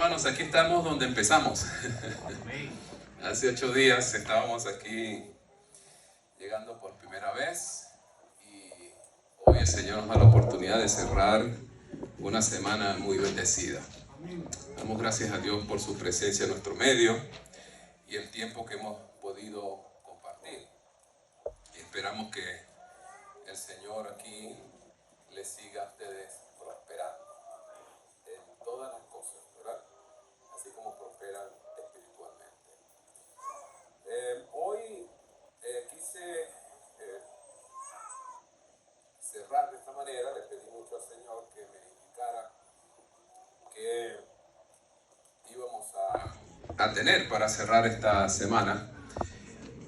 hermanos, aquí estamos donde empezamos. Hace 8 días estábamos aquí llegando por primera vez y hoy el Señor nos da la oportunidad de cerrar una semana muy bendecida. Damos gracias a Dios por su presencia en nuestro medio y el tiempo que hemos podido compartir. Y esperamos que el Señor aquí les siga a ustedes prosperando en todas las cosas, ¿verdad? Así como prosperan espiritualmente. Hoy quise cerrar de esta manera. Le pedí mucho al Señor que me indicara que íbamos a tener para cerrar esta semana.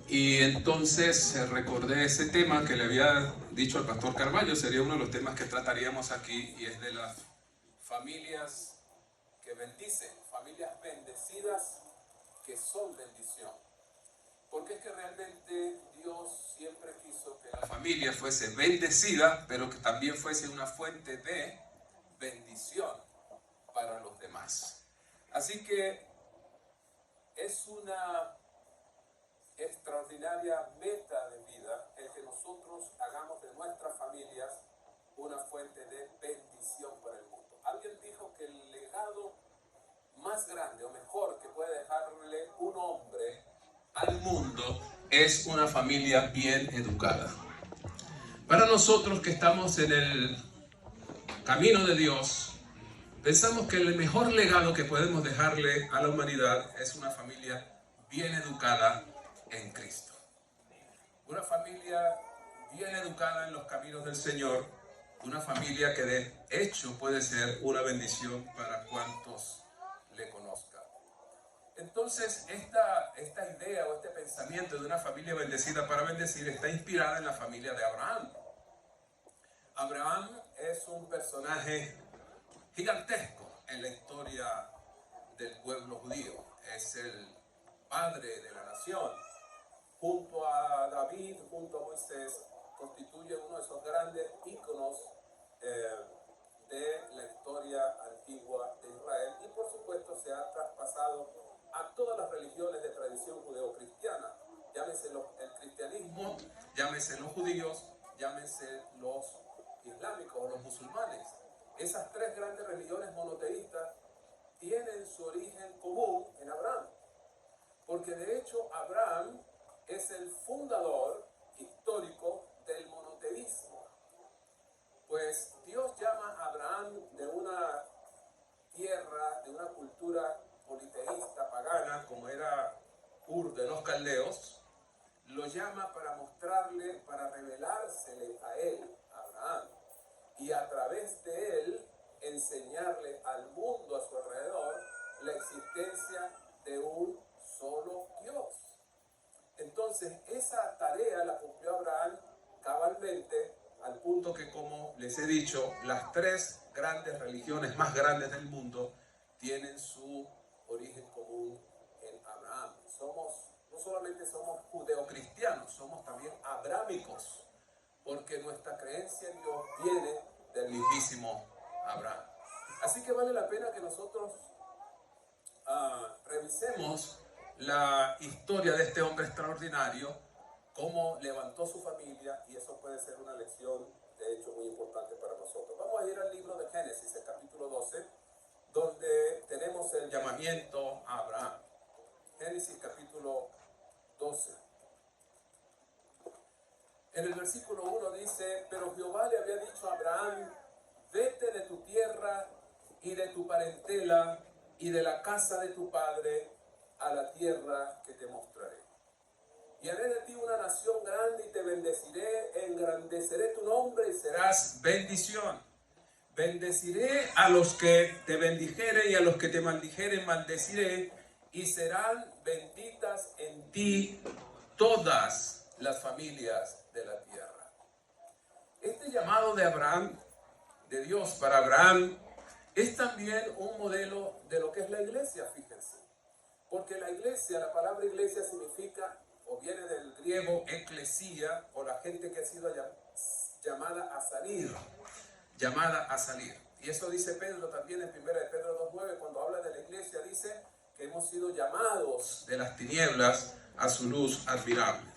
Y entonces recordé ese tema que le había dicho al pastor Carballo, sería uno de los temas que trataríamos aquí, y es de las familias que bendicen, familias bendecidas que son bendición. Porque es que realmente Dios siempre quiso que la familia fuese bendecida, pero que también fuese una fuente de bendición para los demás. Así que es una extraordinaria meta de vida el que nosotros hagamos de nuestras familias una fuente de bendición para el mundo. Alguien dijo que el legado más grande o mejor que puede dejarle un hombre al mundo es una familia bien educada. Para nosotros que estamos en el camino de Dios, pensamos que el mejor legado que podemos dejarle a la humanidad es una familia bien educada en Cristo. Una familia bien educada en los caminos del Señor, una familia que de hecho puede ser una bendición para cuantos le conozcan. Entonces, esta idea o este pensamiento de una familia bendecida para bendecir está inspirada en la familia de Abraham. Abraham es un personaje gigantesco en la historia del pueblo judío. Es el padre de la nación. Junto a David, junto a Moisés, constituye uno de esos grandes íconos de la historia antigua de Israel, y por supuesto se ha traspasado a todas las religiones de tradición judeocristiana, llámese el cristianismo, llámese los judíos, llámese los islámicos o los musulmanes. Esas tres grandes religiones monoteístas tienen su origen común en Abraham, porque de hecho Abraham es el fundador histórico del monoteísmo. Pues Dios llama a Abraham de una tierra, de una cultura politeísta, pagana, como era Ur de los caldeos, lo llama para mostrarle, para revelársele a él, a Abraham, y a través de él enseñarle al mundo a su alrededor la existencia de un solo Dios. Entonces, esa tarea la cumplió Abraham cabalmente, al punto que, como les he dicho, las tres grandes religiones más grandes del mundo tienen su origen común en Abraham. No solamente somos judeocristianos, somos también abrámicos, porque nuestra creencia en Dios viene del mismísimo Abraham. Así que vale la pena que nosotros revisemos la historia de este hombre extraordinario, cómo levantó su familia, y eso puede ser una lección de hecho muy importante para nosotros. Vamos a ir al libro de Génesis, el capítulo 12, donde tenemos el llamamiento a Abraham. Génesis capítulo 12. En el versículo 1 dice: pero Jehová le había dicho a Abraham: vete de tu tierra y de tu parentela y de la casa de tu padre a la tierra que te mostraré. Y haré de ti una nación grande y te bendeciré, engrandeceré tu nombre y serás bendición. Bendeciré a los que te bendijeren y a los que te maldijeren maldeciré, y serán benditas en ti todas las familias de la tierra. Este llamado de Abraham, de Dios para Abraham, es también un modelo de lo que es la iglesia, fíjense. Porque la iglesia, la palabra iglesia significa, o viene del griego eclesia, o la gente que ha sido llamada a salir. Llamada a salir. Y eso dice Pedro también en 1 Pedro 2:9, cuando habla de la iglesia, dice que hemos sido llamados de las tinieblas a su luz admirable.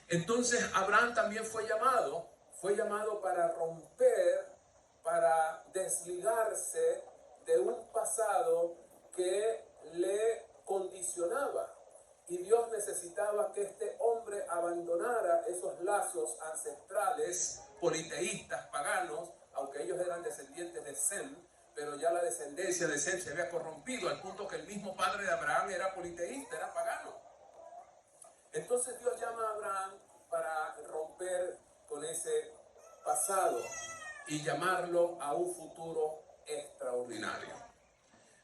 Entonces Abraham también fue llamado para romper, para desligarse de un pasado que le condicionaba. Y Dios necesitaba que este hombre abandonara esos lazos ancestrales, politeístas, paganos, aunque ellos eran descendientes de Sem, pero ya la descendencia de Sem se había corrompido al punto que el mismo padre de Abraham era politeísta, era pagano. Entonces Dios llama a Abraham para romper con ese pasado y llamarlo a un futuro extraordinario.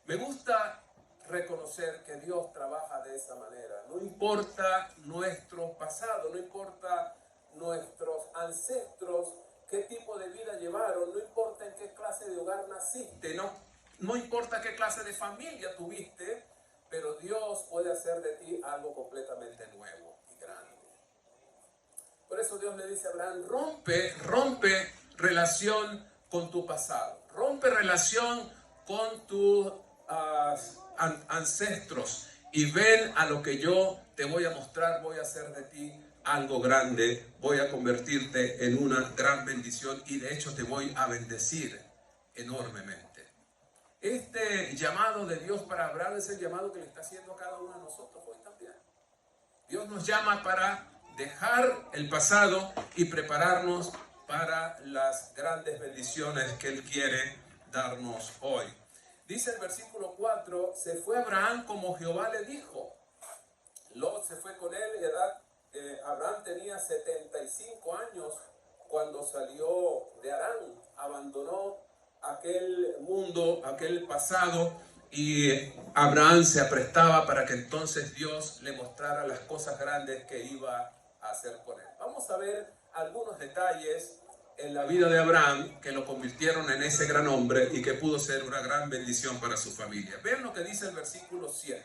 Me gusta reconocer que Dios trabaja de esa manera. No importa nuestro pasado, no importa nuestros ancestros, qué tipo de vida llevaron, no importa en qué clase de hogar naciste, no importa qué clase de familia tuviste, pero Dios puede hacer de ti algo completamente nuevo y grande. Por eso Dios le dice a Abraham, rompe relación con tu pasado, rompe relación con tus ancestros y ven a lo que yo te voy a mostrar. Voy a hacer de ti algo grande, voy a convertirte en una gran bendición y de hecho te voy a bendecir enormemente. Este llamado de Dios para Abraham es el llamado que le está haciendo a cada uno de nosotros hoy también. Dios nos llama para dejar el pasado y prepararnos para las grandes bendiciones que Él quiere darnos hoy. Dice el versículo 4, se fue Abraham como Jehová le dijo. Lot se fue con él, Abraham tenía 75 años cuando salió de Harán, abandonó aquel mundo, aquel pasado, y Abraham se aprestaba para que entonces Dios le mostrara las cosas grandes que iba a hacer con él. Vamos a ver algunos detalles en la vida de Abraham que lo convirtieron en ese gran hombre y que pudo ser una gran bendición para su familia. Vean lo que dice el versículo 7.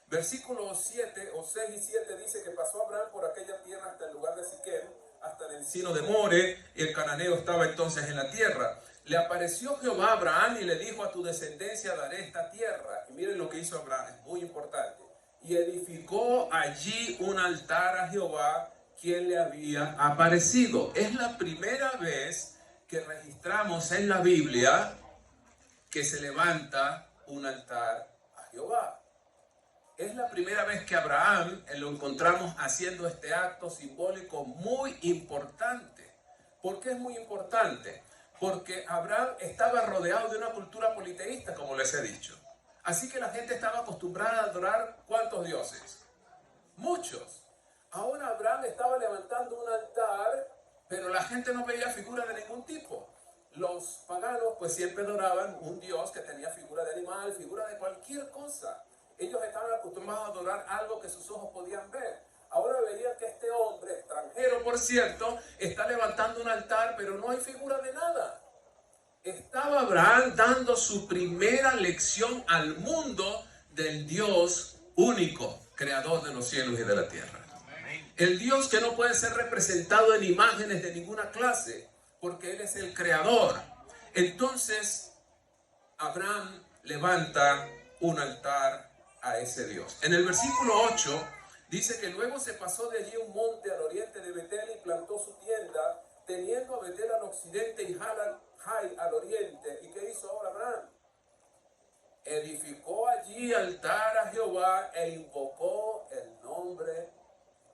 Versículo 7 o 6 y 7 dice que pasó Abraham por aquella tierra hasta el lugar de Siquem, hasta el encino de More, y el cananeo estaba entonces en la tierra. Le apareció Jehová a Abraham y le dijo, a tu descendencia daré esta tierra. Y miren lo que hizo Abraham, es muy importante. Y edificó allí un altar a Jehová, quien le había aparecido. Es la primera vez que registramos en la Biblia que se levanta un altar a Jehová. Es la primera vez que Abraham lo encontramos haciendo este acto simbólico muy importante. ¿Por qué es muy importante? Porque Abraham estaba rodeado de una cultura politeísta, como les he dicho. Así que la gente estaba acostumbrada a adorar ¿cuántos dioses? Muchos. Ahora Abraham estaba levantando un altar, pero la gente no veía figura de ningún tipo. Los paganos pues siempre adoraban un dios que tenía figura de animal, figura de cualquier cosa. Ellos estaban acostumbrados a adorar algo que sus ojos podían ver. Ahora veían que este hombre, extranjero por cierto, está levantando un altar, pero no hay figura de nada. Estaba Abraham dando su primera lección al mundo del Dios único, creador de los cielos y de la tierra. El Dios que no puede ser representado en imágenes de ninguna clase, porque Él es el creador. Entonces, Abraham levanta un altar a ese Dios. En el versículo 8 dice que luego se pasó de allí un monte al oriente de Betel y plantó su tienda, teniendo a Betel al occidente y Jai al oriente. ¿Y qué hizo ahora Abraham? Edificó allí altar a Jehová e invocó el nombre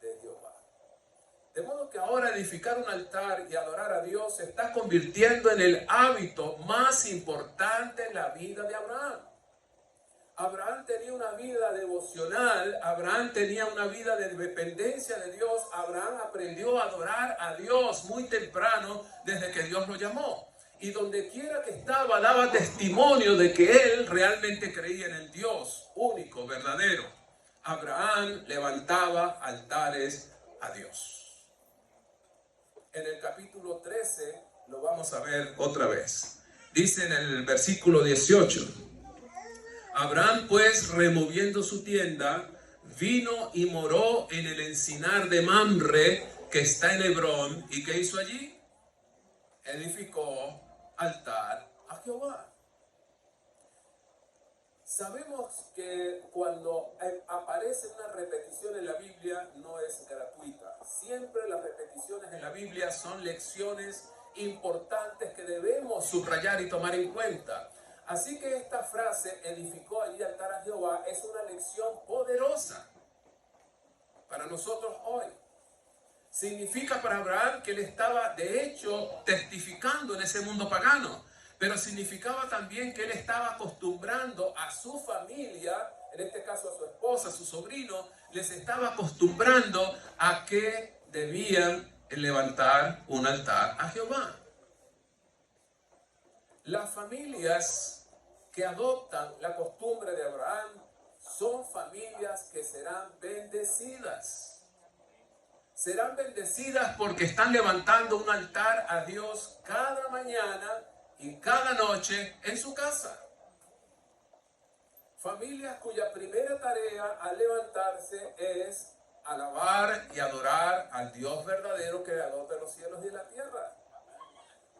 de Jehová. De modo que ahora edificar un altar y adorar a Dios se está convirtiendo en el hábito más importante en la vida de Abraham. Abraham tenía una vida devocional, Abraham tenía una vida de dependencia de Dios, Abraham aprendió a adorar a Dios muy temprano desde que Dios lo llamó. Y donde quiera que estaba daba testimonio de que él realmente creía en el Dios único, verdadero. Abraham levantaba altares a Dios. En el capítulo 13 lo vamos a ver otra vez. Dice en el versículo 18. Abraham pues, removiendo su tienda, vino y moró en el encinar de Mamre, que está en Hebrón. ¿Y qué hizo allí? Edificó altar a Jehová. Sabemos que cuando aparece una repetición en la Biblia no es gratuita. Siempre las repeticiones en la Biblia son lecciones importantes que debemos subrayar y tomar en cuenta. Así que esta frase, edificó allí altar a Jehová, es una lección poderosa para nosotros hoy. Significa para Abraham que él estaba de hecho testificando en ese mundo pagano, pero significaba también que él estaba acostumbrando a su familia, en este caso a su esposa, a su sobrino, les estaba acostumbrando a que debían levantar un altar a Jehová. Las familias que adoptan la costumbre de Abraham son familias que serán bendecidas. Serán bendecidas porque están levantando un altar a Dios cada mañana y cada noche en su casa. Familias cuya primera tarea al levantarse es alabar y adorar al Dios verdadero, creador de los cielos y de la tierra.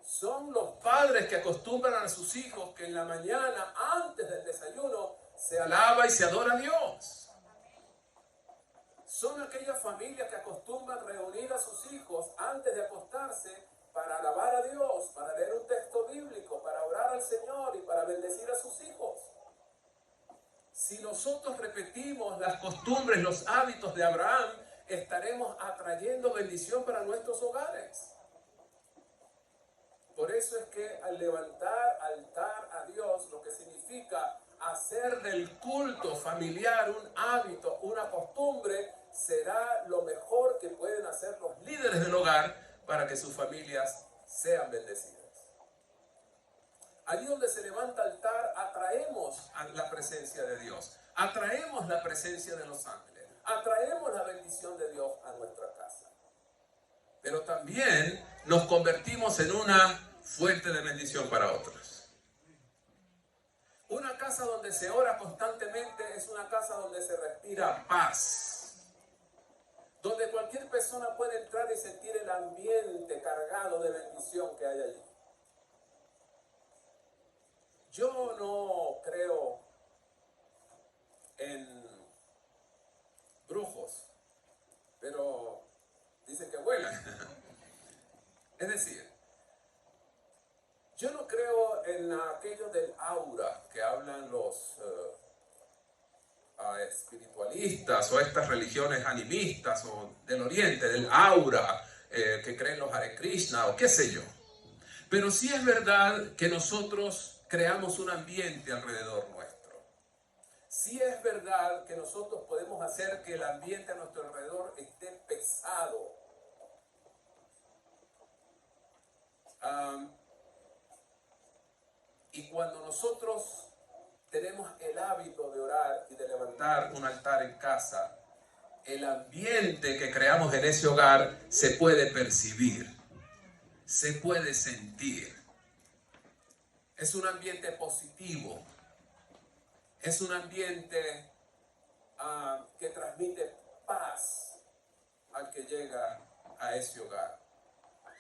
Son los padres que acostumbran a sus hijos que en la mañana, antes del desayuno, se alaba y se adora a Dios. Son aquellas familias que acostumbran reunir a sus hijos antes de acostarse para alabar a Dios, para leer un texto bíblico, para orar al Señor y para bendecir a sus hijos. Si nosotros repetimos las costumbres, los hábitos de Abraham, estaremos atrayendo bendición para nuestros hogares. Por eso es que al levantar altar a Dios, lo que significa hacer del culto familiar un hábito, una costumbre, será lo mejor que pueden hacer los líderes del hogar para que sus familias sean bendecidas. Allí donde se levanta altar, atraemos a la presencia de Dios, atraemos la presencia de los ángeles, atraemos la bendición de Dios a nuestra casa. Pero también nos convertimos en una fuente de bendición para otros. Una casa donde se ora constantemente es una casa donde se respira paz, donde cualquier persona puede entrar y sentir el ambiente cargado de bendición que hay allí. Yo no creo en brujos, pero dicen que vuelan. Es decir, yo no creo en aquello del aura que hablan los espiritualistas o estas religiones animistas o del oriente, del aura que creen los Hare Krishna o qué sé yo. Pero sí es verdad que nosotros creamos un ambiente alrededor nuestro. Sí es verdad que nosotros podemos hacer que el ambiente a nuestro alrededor esté pesado. Y cuando nosotros tenemos el hábito de orar y de levantar un altar en casa, el ambiente que creamos en ese hogar se puede percibir, se puede sentir. Es un ambiente positivo, es un ambiente que transmite paz al que llega a ese hogar.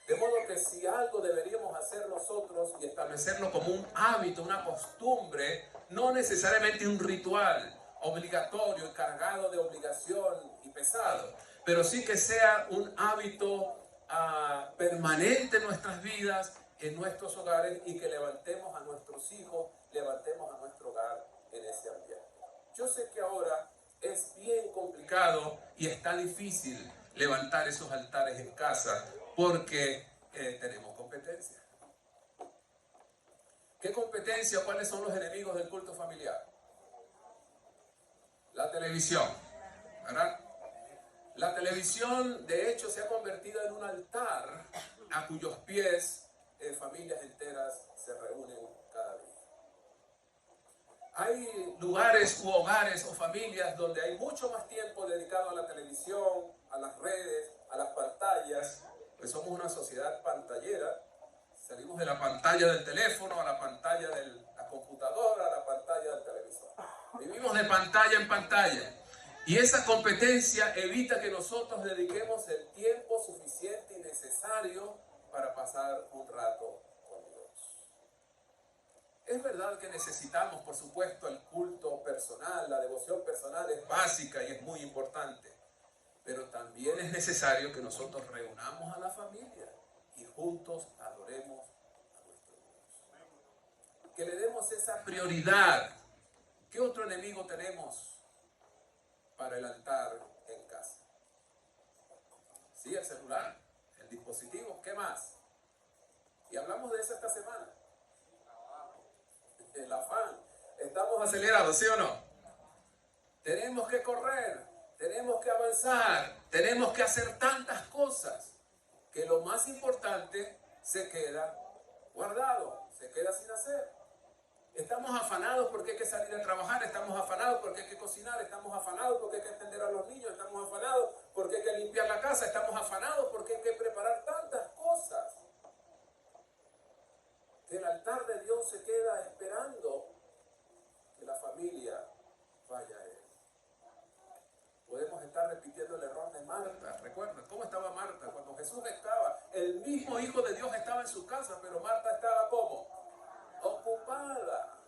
De modo que si algo deberíamos hacer nosotros y establecerlo como un hábito, una costumbre, no necesariamente un ritual obligatorio y cargado de obligación y pesado, pero sí que sea un hábito permanente en nuestras vidas, en nuestros hogares, y que levantemos a nuestros hijos, levantemos a nuestro hogar en ese ambiente. Yo sé que ahora es bien complicado y está difícil levantar esos altares en casa porque tenemos competencia. ¿Qué competencia? ¿Cuáles son los enemigos del culto familiar? La televisión, ¿verdad? La televisión, de hecho, se ha convertido en un altar a cuyos pies familias enteras se reúnen cada día. Hay lugares u hogares o familias donde hay mucho más tiempo dedicado a la televisión, a las redes, a las pantallas, pues somos una sociedad pantallera. Salimos de la pantalla del teléfono a la pantalla de la computadora, a la pantalla del televisor. Vivimos de pantalla en pantalla. Y esa competencia evita que nosotros dediquemos el tiempo suficiente y necesario para pasar un rato con Dios. Es verdad que necesitamos, por supuesto, el culto personal, la devoción personal es básica y es muy importante, pero también es necesario que nosotros reunamos a la familia y juntos adoremos a nuestro Dios. Que le demos esa prioridad. ¿Qué otro enemigo tenemos para el altar en casa? Sí, el celular, el dispositivo, ¿qué más? Y hablamos de eso esta semana. El afán. Estamos acelerados, ¿sí o no? Tenemos que correr, tenemos que avanzar, tenemos que hacer tantas cosas que lo más importante se queda guardado, se queda sin hacer. Estamos afanados porque hay que salir a trabajar, estamos afanados porque hay que cocinar, estamos afanados porque hay que atender a los niños, estamos afanados porque hay que limpiar la casa, estamos afanados porque hay que preparar tantas cosas que el altar de Dios se queda esperando que la familia vaya a Él. Podemos estar repitiendo el error de Marta. ¿Recuerdan cómo estaba Marta? Cuando Jesús estaba, el mismo Hijo de Dios estaba en su casa, pero Marta estaba ¿cómo? Ocupada,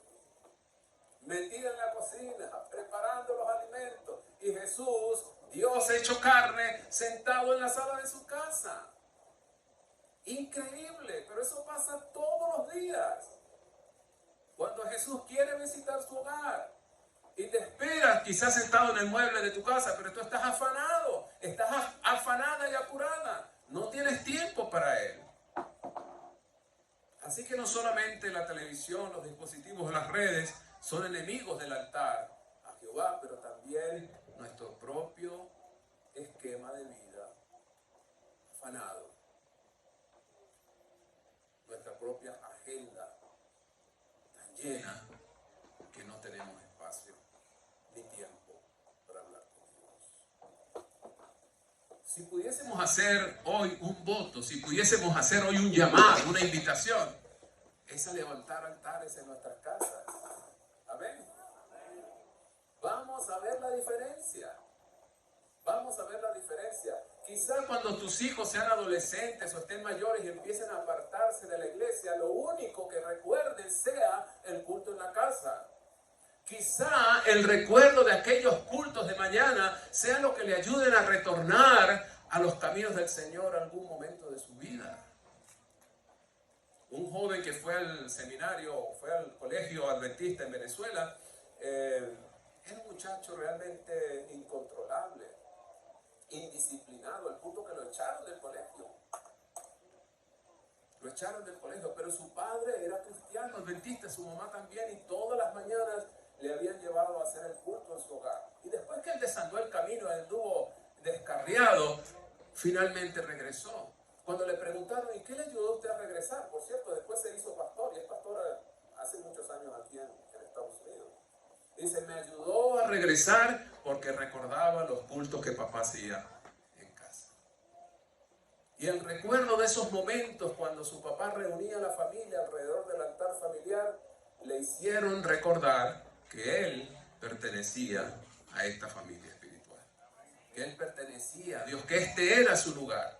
metida en la cocina, preparando los alimentos. Y Jesús, Dios hecho carne, sentado en la sala de su casa. Increíble, pero eso pasa todos los días. Cuando Jesús quiere visitar su hogar y te espera, quizás sentado en el mueble de tu casa, pero tú estás afanado, estás afanada y apurada. No tienes tiempo para Él. Así que no solamente la televisión, los dispositivos, las redes son enemigos del altar a Jehová, pero también nuestro propio esquema de vida afanado. Nuestra propia agenda tan llena que no tenemos espacio ni tiempo para hablar con Dios. Si pudiésemos hacer hoy un voto, si pudiésemos hacer hoy un llamado, una invitación, es a levantar altares en nuestras casas. Amén. Vamos a ver la diferencia. Vamos a ver la diferencia. Quizá cuando tus hijos sean adolescentes o estén mayores y empiecen a apartarse de la iglesia, lo único que recuerden sea el culto en la casa. Quizá el recuerdo de aquellos cultos de mañana sea lo que le ayuden a retornar a los caminos del Señor algún momento de su vida. Un joven que fue al seminario, fue al colegio adventista en Venezuela, era un muchacho realmente incontrolable, indisciplinado, al punto que lo echaron del colegio. Lo echaron del colegio, pero su padre era cristiano, adventista, su mamá también, y todas las mañanas le habían llevado a hacer el culto en su hogar. Y después que él desandó el camino, anduvo descarriado, finalmente regresó. Cuando le preguntaron, ¿y qué le ayudó a usted a regresar? Por cierto, después se hizo pastor, y es pastor hace muchos años aquí en Estados Unidos. Dice, me ayudó a regresar porque recordaba los cultos que papá hacía en casa. Y el recuerdo de esos momentos cuando su papá reunía a la familia alrededor del altar familiar, le hicieron recordar que él pertenecía a esta familia espiritual. Que él pertenecía a Dios, que este era su lugar.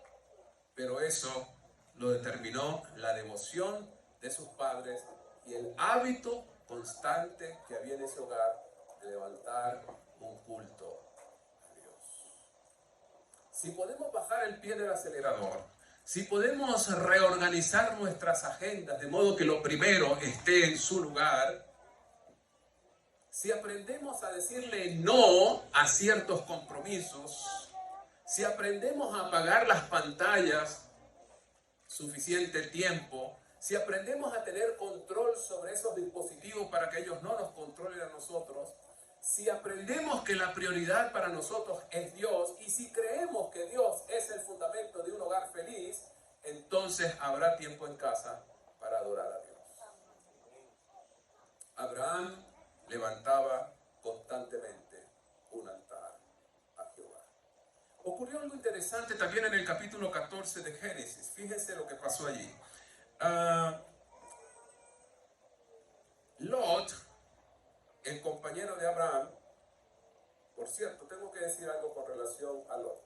Pero eso lo determinó la devoción de sus padres y el hábito constante que había en ese hogar de levantar un culto a Dios. Si podemos bajar el pie del acelerador, si podemos reorganizar nuestras agendas de modo que lo primero esté en su lugar, si aprendemos a decirle no a ciertos compromisos, si aprendemos a apagar las pantallas suficiente tiempo, si aprendemos a tener control sobre esos dispositivos para que ellos no nos controlen a nosotros, si aprendemos que la prioridad para nosotros es Dios y si creemos que Dios es el fundamento de un hogar feliz, entonces habrá tiempo en casa para adorar a Dios. Abraham levantaba constantemente un altar a Jehová. Ocurrió algo interesante también en el capítulo 14 de Génesis. Fíjense lo que pasó allí. Lot, el compañero de Abraham, por cierto, tengo que decir algo con relación a Lot.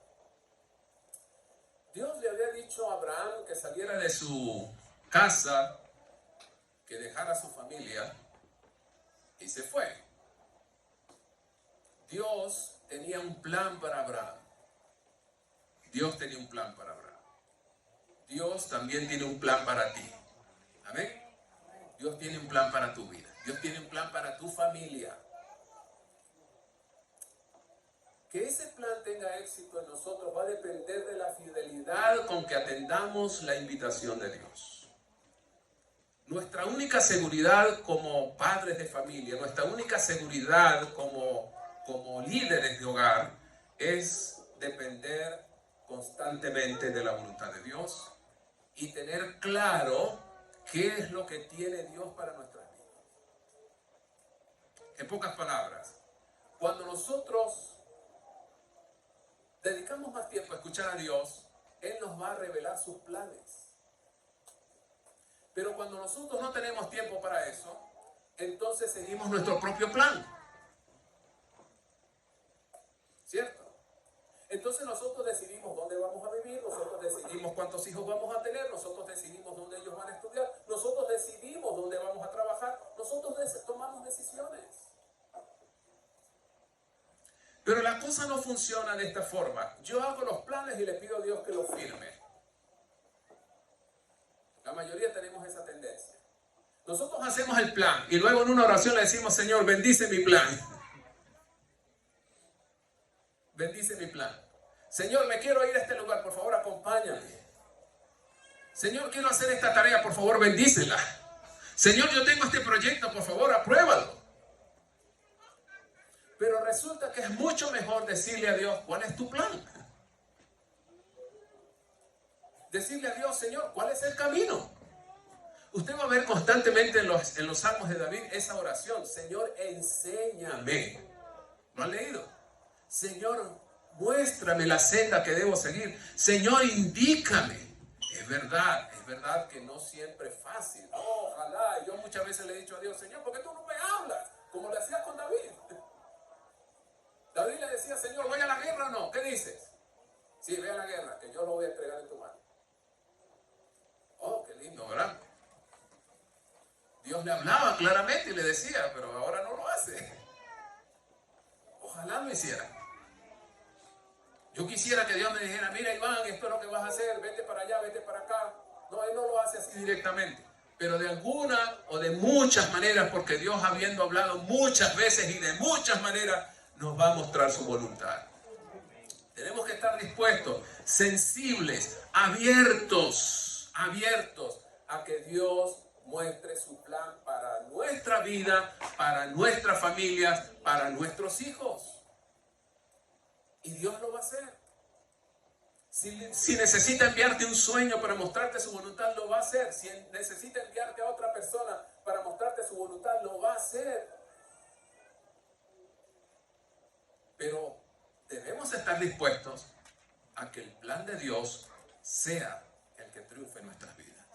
Dios le había dicho a Abraham que saliera de su casa que dejara a su familia y se fue. Dios tenía un plan para Abraham. Dios tenía un plan para Abraham. Dios también tiene un plan para ti. Amén. Dios tiene un plan para tu vida. Dios tiene un plan para tu familia. Que ese plan tenga éxito en nosotros va a depender de la fidelidad con que atendamos la invitación de Dios. Nuestra única seguridad como padres de familia, nuestra única seguridad como líderes de hogar es depender constantemente de la voluntad de Dios y tener claro qué es lo que tiene Dios para nuestras vidas. En pocas palabras, cuando nosotros dedicamos más tiempo a escuchar a Dios, Él nos va a revelar sus planes. Pero cuando nosotros no tenemos tiempo para eso, entonces seguimos nuestro propio plan. ¿Cierto? Entonces nosotros decidimos dónde vamos a vivir, nosotros decidimos cuántos hijos vamos a tener, nosotros decidimos dónde ellos van a estudiar, nosotros decidimos dónde vamos a trabajar, nosotros tomamos decisiones. Pero la cosa no funciona de esta forma. Yo hago los planes y le pido a Dios que los firme. La mayoría tenemos esa tendencia. Nosotros hacemos el plan y luego en una oración le decimos, Señor, bendice mi plan. Bendice mi plan. Señor, me quiero ir a este lugar, por favor, acompáñame. Señor, quiero hacer esta tarea, por favor, bendícela. Señor, yo tengo este proyecto, por favor, apruébalo. Pero resulta que es mucho mejor decirle a Dios, ¿cuál es tu plan? Decirle a Dios, Señor, ¿cuál es el camino? Usted va a ver constantemente en los salmos de David esa oración, Señor, enséñame. ¿Lo han leído? Señor, muéstrame la senda que debo seguir. Señor, indícame. Es verdad que no siempre es fácil. No, ojalá. Yo muchas veces le he dicho a Dios, Señor, ¿por qué tú no me hablas? Como le hacías con David. David le decía, Señor, ¿voy a la guerra o no? ¿Qué dices? Sí, ve a la guerra, que yo lo voy a entregar en tu mano. Oh, qué lindo, ¿verdad? Dios le hablaba claramente y le decía, pero ahora no lo hace. Ojalá lo hiciera. Yo quisiera que Dios me dijera, mira Iván, esto es lo que vas a hacer, vete para allá, vete para acá. No, Él no lo hace así directamente. Pero de alguna o de muchas maneras, porque Dios habiendo hablado muchas veces y de muchas maneras, nos va a mostrar su voluntad. Tenemos que estar dispuestos, sensibles, abiertos a que Dios muestre su plan para nuestra vida, para nuestras familias, para nuestros hijos. Y Dios lo va a hacer. Si necesita enviarte un sueño para mostrarte su voluntad, lo va a hacer. Si necesita enviarte a otra persona para mostrarte su voluntad, lo va a hacer. Pero debemos estar dispuestos a que el plan de Dios sea el que triunfe en nuestras vidas.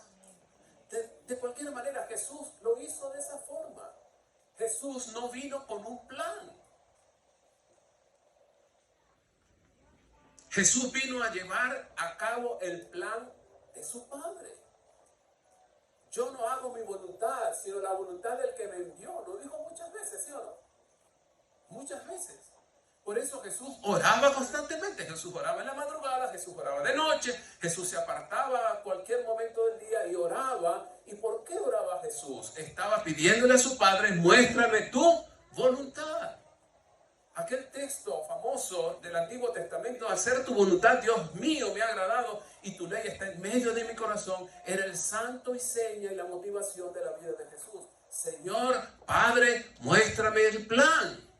De cualquier manera, Jesús lo hizo de esa forma. Jesús no vino con un plan. Jesús vino a llevar a cabo el plan de su Padre. Yo no hago mi voluntad, sino la voluntad del que me envió. Lo dijo muchas veces, ¿sí o no? Muchas veces. Por eso Jesús oraba constantemente. Jesús oraba en la madrugada, Jesús oraba de noche, Jesús se apartaba a cualquier momento del día y oraba. ¿Y por qué oraba Jesús? Estaba pidiéndole a su Padre, muéstrame tu voluntad. Aquel texto famoso del Antiguo Testamento, hacer tu voluntad, Dios mío, me ha agradado y tu ley está en medio de mi corazón, era el santo y seña y la motivación de la vida de Jesús. Señor, Padre, muéstrame el plan.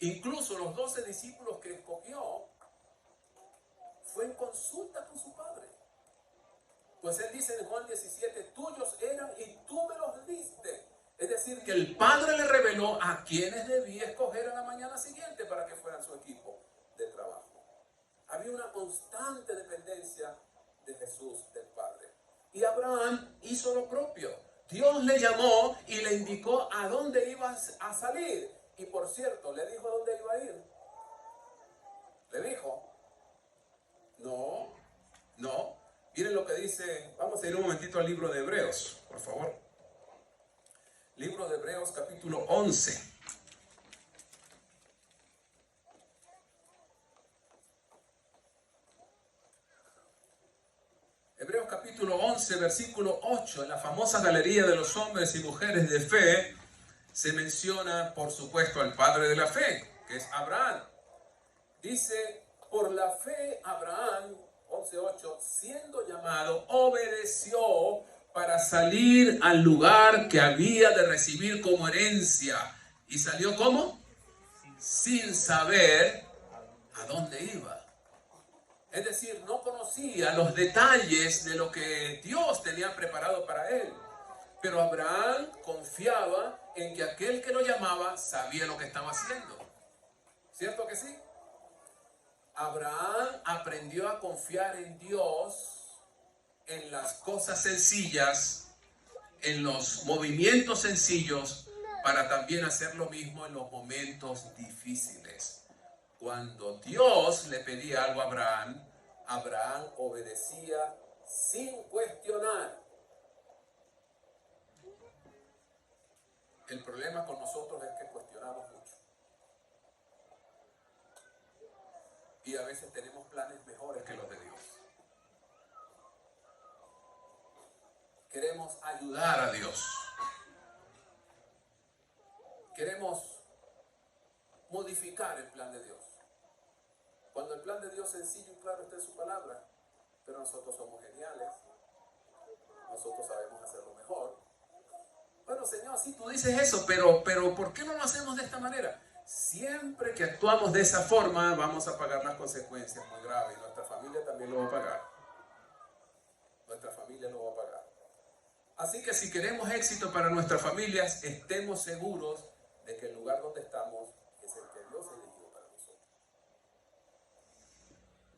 Incluso los 12 discípulos que escogió fue en consulta con su Padre. Pues él dice en Juan 17, tuyos eran y tú me los diste. Es decir, que el Padre le reveló a quienes debía escoger a la mañana siguiente para que fueran su equipo de trabajo. Había una constante dependencia de Jesús del Padre. Y Abraham hizo lo propio. Dios le llamó y le indicó a dónde iba a salir. Y por cierto, ¿le dijo a dónde iba a ir? ¿Le dijo? No. Miren lo que dice, vamos a ir un momentito al libro de Hebreos, por favor. Libro de Hebreos capítulo 11. Hebreos capítulo 11, versículo 8, en la famosa galería de los hombres y mujeres de fe, se menciona, por supuesto, al padre de la fe, que es Abraham. Dice, por la fe Abraham, 11:8, siendo llamado, obedeció para salir al lugar que había de recibir como herencia. ¿Y salió cómo? Sin saber a dónde iba. Es decir, no conocía los detalles de lo que Dios tenía preparado para él. Pero Abraham confiaba en que aquel que lo llamaba sabía lo que estaba haciendo. ¿Cierto que sí? Abraham aprendió a confiar en Dios, en las cosas sencillas, en los movimientos sencillos, para también hacer lo mismo en los momentos difíciles. Cuando Dios le pedía algo a Abraham, Abraham obedecía sin cuestionar. El problema con nosotros es que cuestionamos mucho. Y a veces tenemos planes mejores que los de Dios. Queremos ayudar a Dios. Queremos modificar el plan de Dios. Cuando el plan de Dios sencillo y claro está en su palabra, pero nosotros somos geniales, nosotros sabemos hacerlo mejor. Bueno, Señor, sí, tú dices eso, pero ¿por qué no lo hacemos de esta manera? Siempre que actuamos de esa forma, vamos a pagar las consecuencias muy graves. Y nuestra familia también lo va a pagar. Nuestra familia lo va a pagar. Así que si queremos éxito para nuestras familias, estemos seguros de que el lugar donde estamos es el que Dios eligió para nosotros.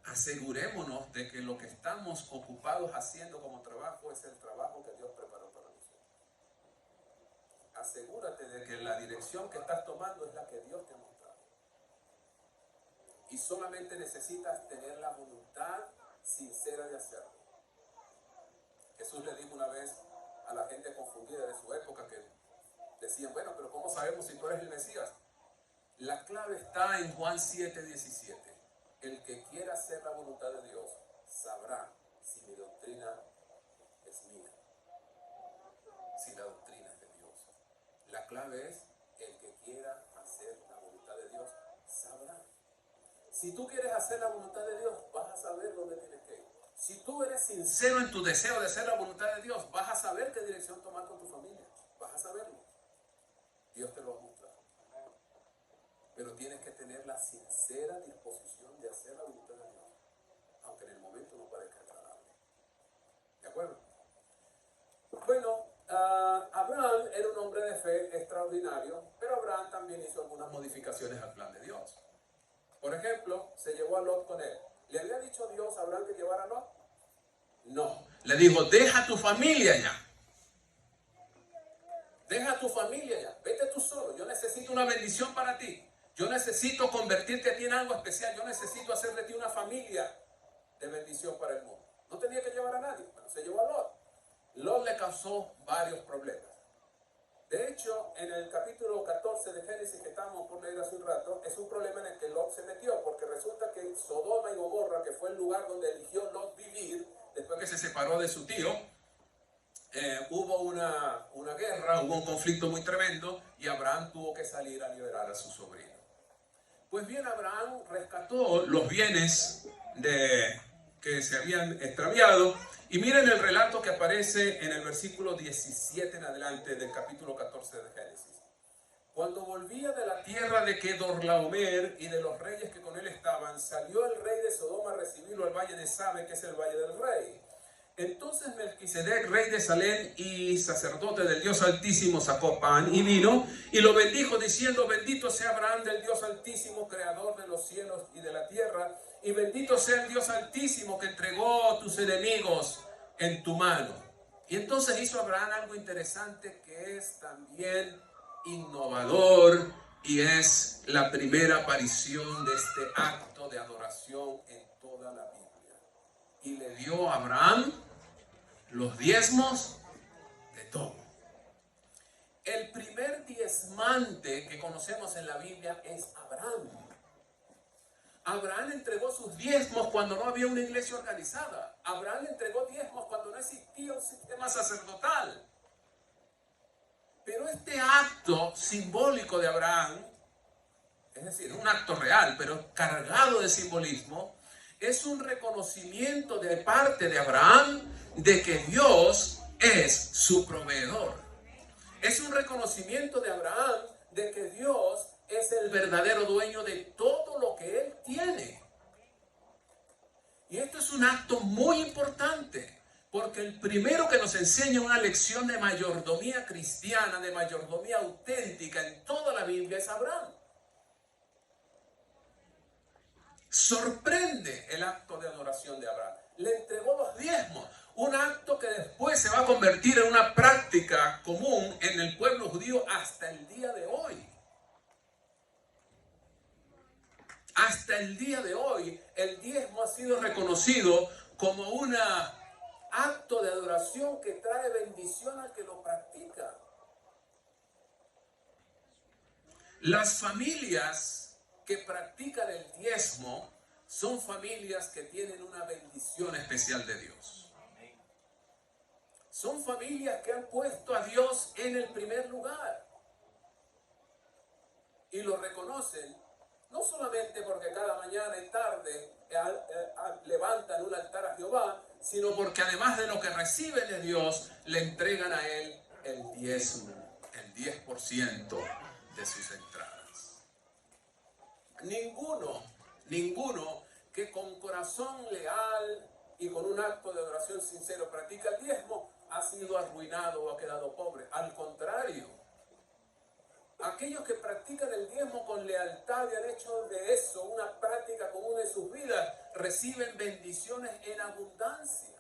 Asegurémonos de que lo que estamos ocupados haciendo como trabajo es el trabajo que Dios preparó para nosotros. Asegúrate de que la dirección que estás tomando es la que Dios te ha mostrado. Y solamente necesitas tener la voluntad sincera de hacerlo. Jesús le dijo una vez a la gente confundida de su época que decían, bueno, pero ¿cómo sabemos si tú eres el Mesías? La clave está en Juan 7:17. El que quiera hacer la voluntad de Dios sabrá si mi doctrina es mía, si la doctrina es de Dios. La clave es el que quiera hacer la voluntad de Dios sabrá. Si tú quieres hacer la voluntad de Dios, vas a saber dónde tienes que ir. Si tú eres sincero en tu deseo de hacer la voluntad de Dios, vas a saber qué dirección tomar con tu familia. Vas a saberlo. Dios te lo va a mostrar. Pero tienes que tener la sincera disposición de hacer la voluntad de Dios, aunque en el momento no parezca agradable. ¿De acuerdo? Bueno, Abraham era un hombre de fe extraordinario, pero Abraham también hizo algunas modificaciones al plan de Dios. Por ejemplo, se llevó a Lot con él. ¿Le había dicho Dios a Abraham que llevara a Lot? No. Le dijo, deja tu familia ya. Deja tu familia ya. Vete tú solo. Yo necesito una bendición para ti. Yo necesito convertirte a ti en algo especial. Yo necesito hacer de ti una familia de bendición para el mundo. No tenía que llevar a nadie. Bueno, se llevó a Lot. Lot le causó varios problemas. De hecho, en el capítulo 14 de Génesis que estábamos por leer hace un rato, es un problema en el que Lot se metió, porque resulta que Sodoma y Gomorra, que fue el lugar donde eligió Lot vivir, después que se separó de su tío, hubo una guerra, hubo un conflicto muy tremendo, y Abraham tuvo que salir a liberar a su sobrino. Pues bien, Abraham rescató los bienes que se habían extraviado. Y miren el relato que aparece en el versículo 17 en adelante del capítulo 14 de Génesis. Cuando volvía de la tierra de Kedorlaomer y de los reyes que con él estaban, salió el rey de Sodoma a recibirlo al valle de Sabe, que es el valle del rey. Entonces Melquisedec, rey de Salem y sacerdote del Dios Altísimo, sacó pan y vino y lo bendijo diciendo, bendito sea Abraham del Dios Altísimo, creador de los cielos y de la tierra, y bendito sea el Dios Altísimo que entregó tus enemigos en tu mano. Y entonces hizo Abraham algo interesante que es también innovador y es la primera aparición de este acto de adoración en toda la Biblia. y le dio a Abraham los diezmos de todo. El primer diezmante que conocemos en la Biblia es Abraham. Abraham entregó sus diezmos cuando no había una iglesia organizada. Abraham entregó diezmos cuando no existía un sistema sacerdotal. Pero este acto simbólico de Abraham, es decir, un acto real, pero cargado de simbolismo, es un reconocimiento de parte de Abraham de que Dios es su proveedor. Es un reconocimiento de Abraham de que Dios es el verdadero dueño de todo lo que él tiene. Y esto es un acto muy importante, porque el primero que nos enseña una lección de mayordomía cristiana, de mayordomía auténtica en toda la Biblia es Abraham. Sorprende el acto de adoración de Abraham. Le entregó los diezmos, un acto que después se va a convertir en una práctica común en el pueblo judío hasta el día de hoy. Hasta el día de hoy, el diezmo ha sido reconocido como un acto de adoración que trae bendición al que lo practica. Las familias que practican el diezmo son familias que tienen una bendición especial de Dios. Son familias que han puesto a Dios en el primer lugar y lo reconocen. No solamente porque cada mañana y tarde levantan un altar a Jehová, sino porque además de lo que reciben de Dios, le entregan a Él el diezmo, el 10% de sus entradas. Ninguno que con corazón leal y con un acto de adoración sincero practica el diezmo ha sido arruinado o ha quedado pobre. Al contrario, aquellos que practican el diezmo con lealtad y han hecho de eso una práctica común en sus vidas, reciben bendiciones en abundancia.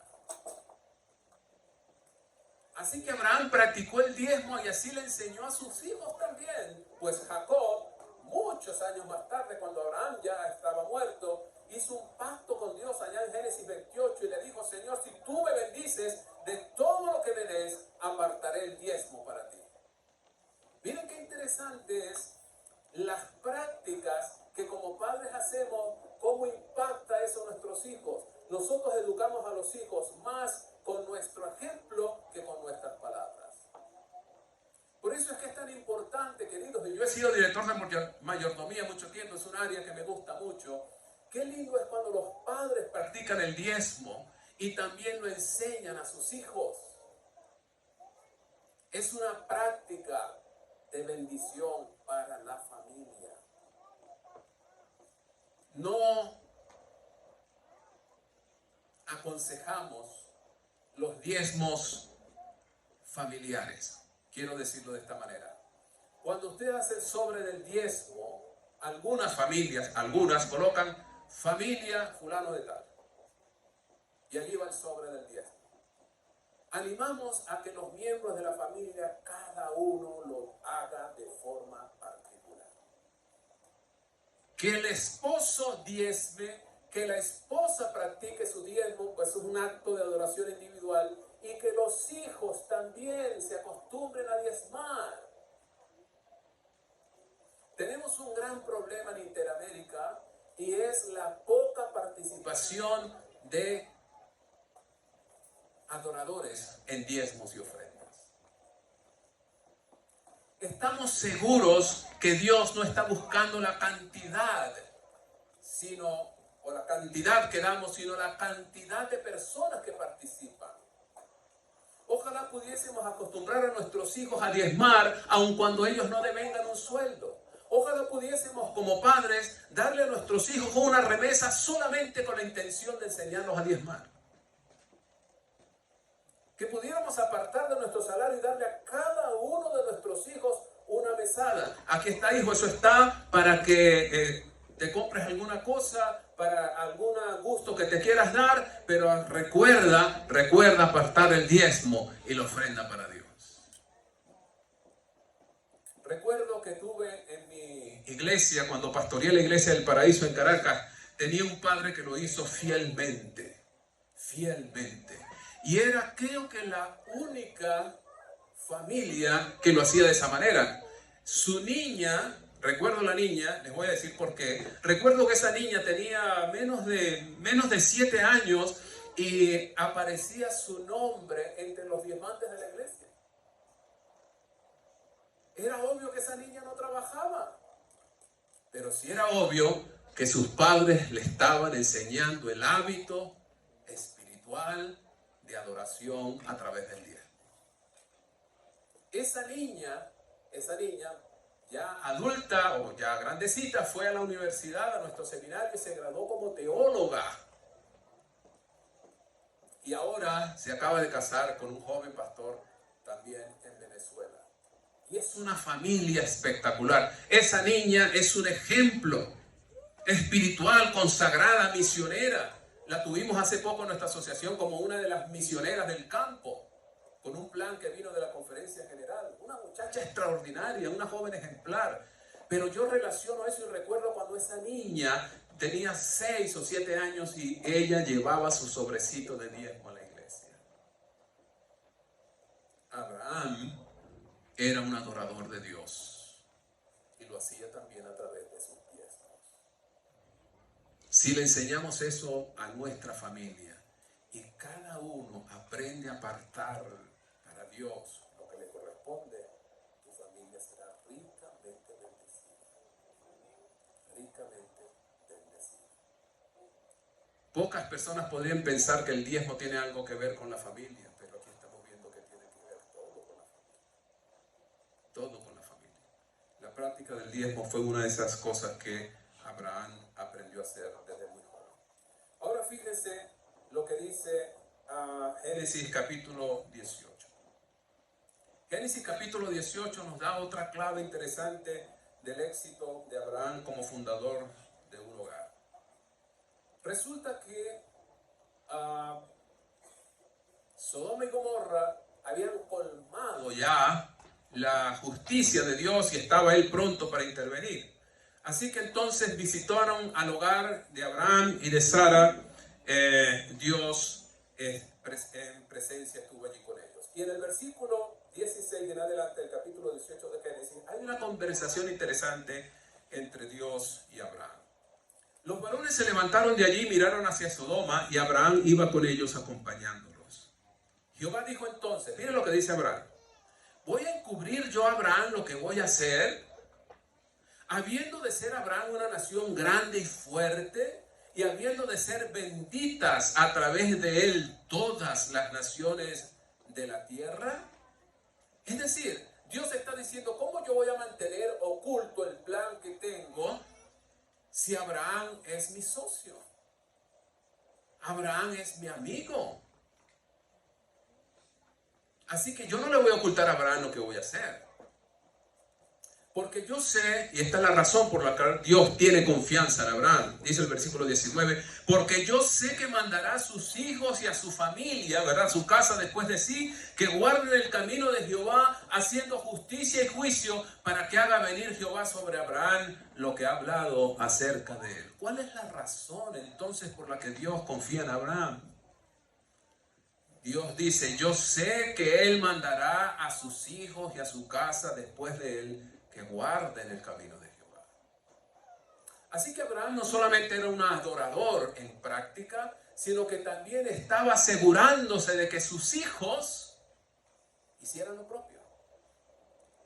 Así que Abraham practicó el diezmo y así le enseñó a sus hijos también. Pues Jacob, muchos años más tarde, cuando Abraham ya estaba muerto, hizo un pacto con Dios allá en Génesis 28 y le dijo: Señor, si tú me bendices, de todo lo que me des, apartaré el diezmo para ti. Miren qué interesante es las prácticas que como padres hacemos, cómo impacta eso a nuestros hijos. Nosotros educamos a los hijos más con nuestro ejemplo que con nuestras palabras. Por eso es que es tan importante, queridos, y yo he sido director de mayordomía mucho tiempo, es un área que me gusta mucho. Qué lindo es cuando los padres practican el diezmo y también lo enseñan a sus hijos. Es una práctica de bendición para la familia. No aconsejamos los diezmos familiares. Quiero decirlo de esta manera. Cuando usted hace el sobre del diezmo, algunas familias colocan familia fulano de tal. Y allí va el sobre del diezmo. Animamos a que los miembros de la familia, cada uno lo haga de forma particular. Que el esposo diezme, que la esposa practique su diezmo, pues es un acto de adoración individual, y que los hijos también se acostumbren a diezmar. Tenemos un gran problema en Interamérica y es la poca participación de adoradores en diezmos y ofrendas. Estamos seguros que Dios no está buscando la cantidad, o la cantidad que damos, sino la cantidad de personas que participan. Ojalá pudiésemos acostumbrar a nuestros hijos a diezmar, aun cuando ellos no devengan un sueldo. Ojalá pudiésemos como padres darle a nuestros hijos una remesa solamente con la intención de enseñarlos a diezmar. Que pudiéramos apartar de nuestro salario y darle a cada uno de nuestros hijos una mesada. Aquí está, hijo, eso está para que te compres alguna cosa, para algún gusto que te quieras dar, pero recuerda apartar el diezmo y la ofrenda para Dios. Recuerdo que tuve en mi iglesia, cuando pastoreé la iglesia del Paraíso en Caracas, tenía un padre que lo hizo fielmente. fielmente. Y era, creo que, la única familia que lo hacía de esa manera. Su niña, recuerdo la niña, les voy a decir por qué. Recuerdo que esa niña tenía menos de 7 años y aparecía su nombre entre los diamantes de la iglesia. Era obvio que esa niña no trabajaba, pero sí era obvio que sus padres le estaban enseñando el hábito espiritual de adoración a través del diezmo. Esa niña, ya adulta o ya grandecita, fue a la universidad, a nuestro seminario, y se graduó como teóloga. Y ahora se acaba de casar con un joven pastor también en Venezuela. Y es una familia espectacular. Esa niña es un ejemplo espiritual, consagrada, misionera. La tuvimos hace poco en nuestra asociación como una de las misioneras del campo, con un plan que vino de la conferencia general. Una muchacha extraordinaria, una joven ejemplar. Pero yo relaciono eso y recuerdo cuando esa niña tenía 6 o 7 años y ella llevaba su sobrecito de diezmo a la iglesia. Abraham era un adorador de Dios y lo hacía también a través de sus diezmos. Si le enseñamos eso a nuestra familia y cada uno aprende a apartar para Dios lo que le corresponde, tu familia será ricamente bendecida. Ricamente bendecida. Pocas personas podrían pensar que el diezmo tiene algo que ver con la familia, pero aquí estamos viendo que tiene que ver todo con la familia. Todo con la familia. La práctica del diezmo fue una de esas cosas que Abraham aprendió a hacer desde muy joven. Ahora fíjense lo que dice Génesis capítulo 18. Génesis capítulo 18 nos da otra clave interesante del éxito de Abraham como fundador de un hogar. Resulta que Sodoma y Gomorra habían colmado ya la justicia de Dios y estaba él pronto para intervenir. Así que entonces visitaron al hogar de Abraham y de Sara. Dios en presencia estuvo allí con ellos. Y en el versículo 16 en adelante del capítulo 18 de Génesis hay una conversación interesante entre Dios y Abraham. Los varones se levantaron de allí, miraron hacia Sodoma y Abraham iba con ellos acompañándolos. Jehová dijo entonces, miren lo que dice Abraham: ¿voy a encubrir yo a Abraham lo que voy a hacer? Habiendo de ser Abraham una nación grande y fuerte, y habiendo de ser benditas a través de él todas las naciones de la tierra. Es decir, Dios está diciendo, ¿cómo yo voy a mantener oculto el plan que tengo si Abraham es mi socio? Abraham es mi amigo. Así que yo no le voy a ocultar a Abraham lo que voy a hacer. Porque yo sé, y esta es la razón por la que Dios tiene confianza en Abraham, dice el versículo 19, porque yo sé que mandará a sus hijos y a su familia, ¿verdad?, su casa después de sí, que guarden el camino de Jehová, haciendo justicia y juicio, para que haga venir Jehová sobre Abraham lo que ha hablado acerca de él. ¿Cuál es la razón entonces por la que Dios confía en Abraham? Dios dice, yo sé que él mandará a sus hijos y a su casa después de él, que guarden el camino de Jehová. Así que Abraham no solamente era un adorador en práctica, sino que también estaba asegurándose de que sus hijos hicieran lo propio.